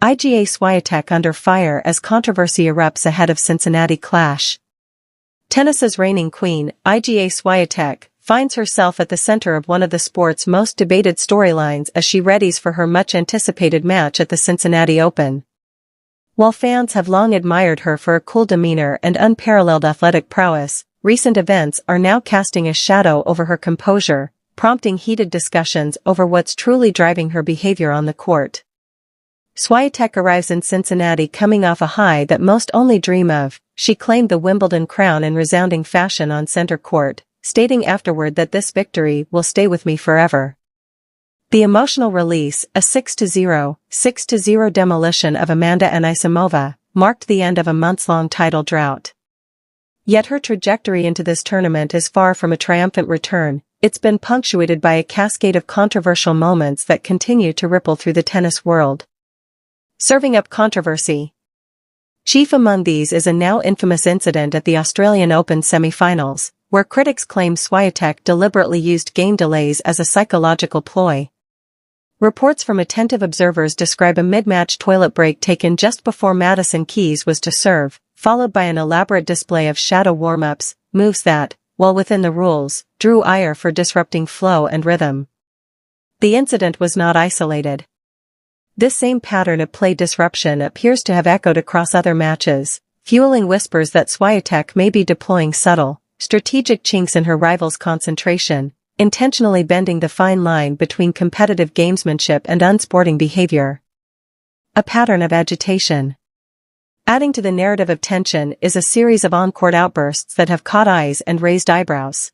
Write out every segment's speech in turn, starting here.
Iga Swiatek under fire as controversy erupts ahead of Cincinnati clash. Tennis's reigning queen, Iga Swiatek, finds herself at the center of one of the sport's most debated storylines as she readies for her much-anticipated match at the Cincinnati Open. While fans have long admired her for her cool demeanor and unparalleled athletic prowess, recent events are now casting a shadow over her composure, prompting heated discussions over what's truly driving her behavior on the court. Swiatek arrives in Cincinnati coming off a high that most only dream of. She claimed the Wimbledon crown in resounding fashion on center court, stating afterward that this victory will stay with me forever. The emotional release, a 6-0 demolition of Amanda Anisimova, marked the end of a months-long title drought. Yet her trajectory into this tournament is far from a triumphant return. It's been punctuated by a cascade of controversial moments that continue to ripple through the tennis world. Serving up controversy. Chief among these is a now infamous incident at the Australian Open semi-finals, where critics claim Swiatek deliberately used game delays as a psychological ploy. Reports from attentive observers describe a mid-match toilet break taken just before Madison Keys was to serve, followed by an elaborate display of shadow warm-ups, moves that, while within the rules, drew ire for disrupting flow and rhythm. The incident was not isolated. This same pattern of play disruption appears to have echoed across other matches, fueling whispers that Swiatek may be deploying subtle, strategic chinks in her rival's concentration, intentionally bending the fine line between competitive gamesmanship and unsporting behavior. A pattern of agitation. Adding to the narrative of tension is a series of on-court outbursts that have caught eyes and raised eyebrows.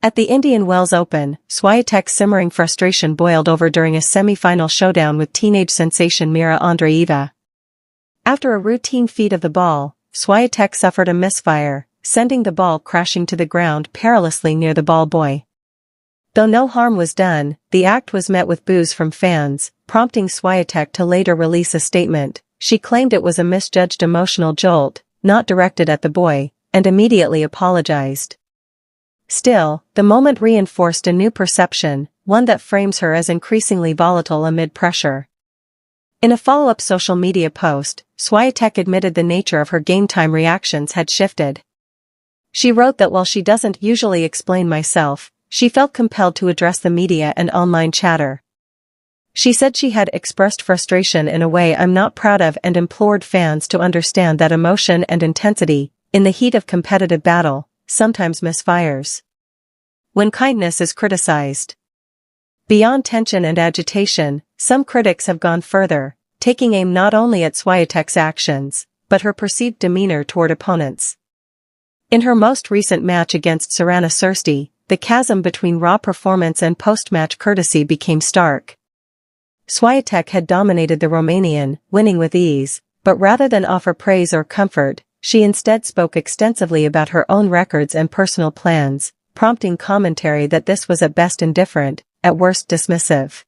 At the Indian Wells Open, Swiatek's simmering frustration boiled over during a semi-final showdown with teenage sensation Mira Andreeva. After a routine feed of the ball, Swiatek suffered a misfire, sending the ball crashing to the ground perilously near the ball boy. Though no harm was done, the act was met with boos from fans, prompting Swiatek to later release a statement. She claimed it was a misjudged emotional jolt, not directed at the boy, and immediately apologized. Still, the moment reinforced a new perception, one that frames her as increasingly volatile amid pressure. In a follow-up social media post, Swiatek admitted the nature of her game-time reactions had shifted. She wrote that while she doesn't usually explain myself, she felt compelled to address the media and online chatter. She said she had expressed frustration in a way I'm not proud of and implored fans to understand that emotion and intensity, in the heat of competitive battle, sometimes misfires. When kindness is criticized. Beyond tension and agitation, some critics have gone further, taking aim not only at Swiatek's actions, but her perceived demeanor toward opponents. In her most recent match against Sorana Cîrstea, the chasm between raw performance and post-match courtesy became stark. Swiatek had dominated the Romanian, winning with ease, but rather than offer praise or comfort, she instead spoke extensively about her own records and personal plans, prompting commentary that this was at best indifferent, at worst dismissive.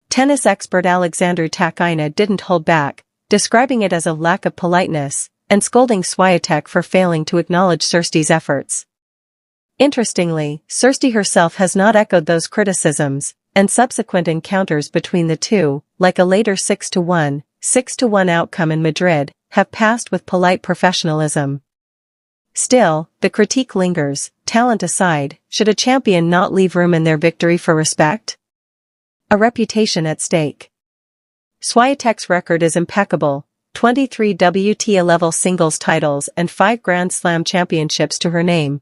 Tennis expert Alexandru Tachina didn't hold back, describing it as a lack of politeness, and scolding Swiatek for failing to acknowledge Cîrstea's efforts. Interestingly, Cîrstea herself has not echoed those criticisms, and subsequent encounters between the two, like a later 6-1 outcome in Madrid, have passed with polite professionalism. Still, the critique lingers. Talent aside, should a champion not leave room in their victory for respect? A reputation at stake. Swiatek's record is impeccable, 23 WTA-level singles titles and 5 Grand Slam championships to her name.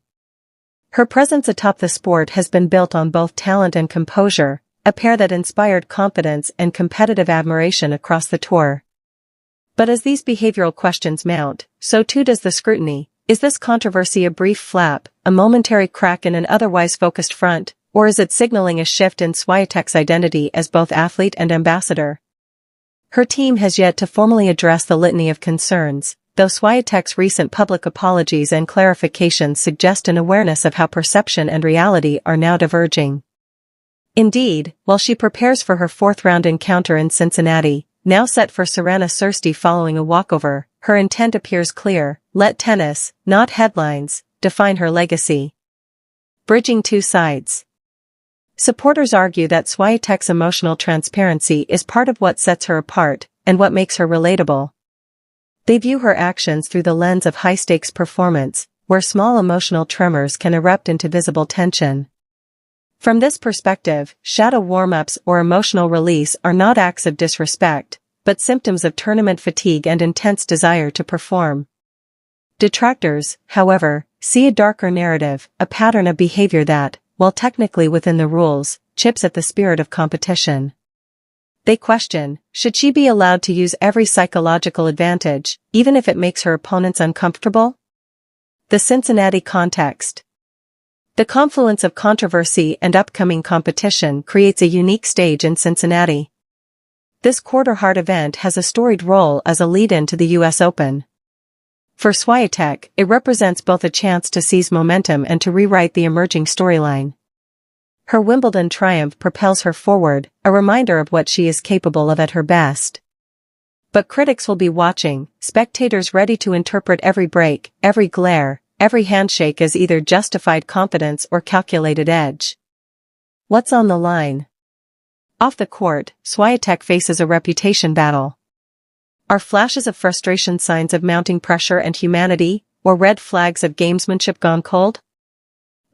Her presence atop the sport has been built on both talent and composure, a pair that inspired confidence and competitive admiration across the tour. But as these behavioral questions mount, so too does the scrutiny. Is this controversy a brief flap, a momentary crack in an otherwise focused front, or is it signaling a shift in Swiatek's identity as both athlete and ambassador? Her team has yet to formally address the litany of concerns, though Swiatek's recent public apologies and clarifications suggest an awareness of how perception and reality are now diverging. Indeed, while she prepares for her fourth-round encounter in Cincinnati, now set for Sorana Cîrstea following a walkover, her intent appears clear: let tennis, not headlines, define her legacy. Bridging two sides. Supporters argue that Swiatek's emotional transparency is part of what sets her apart, and what makes her relatable. They view her actions through the lens of high-stakes performance, where small emotional tremors can erupt into visible tension. From this perspective, shadow warm-ups or emotional release are not acts of disrespect, but symptoms of tournament fatigue and intense desire to perform. Detractors, however, see a darker narrative, a pattern of behavior that, while technically within the rules, chips at the spirit of competition. They question, should she be allowed to use every psychological advantage, even if it makes her opponents uncomfortable? The Cincinnati context. The confluence of controversy and upcoming competition creates a unique stage in Cincinnati. This quarter-heart event has a storied role as a lead-in to the U.S. Open. For Swiatek, it represents both a chance to seize momentum and to rewrite the emerging storyline. Her Wimbledon triumph propels her forward, a reminder of what she is capable of at her best. But critics will be watching, spectators ready to interpret every break, every glare, every handshake as either justified confidence or calculated edge. What's on the line? Off the court, Swiatek faces a reputation battle. Are flashes of frustration signs of mounting pressure and humanity, or red flags of gamesmanship gone cold?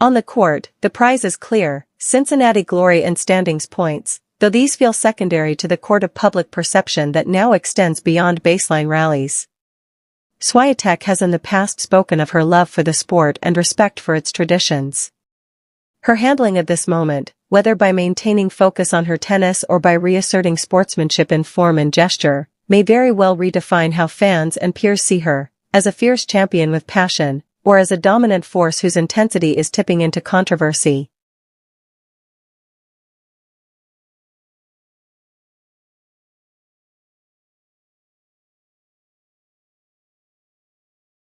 On the court, the prize is clear, Cincinnati glory and standings points, though these feel secondary to the court of public perception that now extends beyond baseline rallies. Swiatek has in the past spoken of her love for the sport and respect for its traditions. Her handling of this moment, whether by maintaining focus on her tennis or by reasserting sportsmanship in form and gesture, may very well redefine how fans and peers see her, as a fierce champion with passion, or as a dominant force whose intensity is tipping into controversy.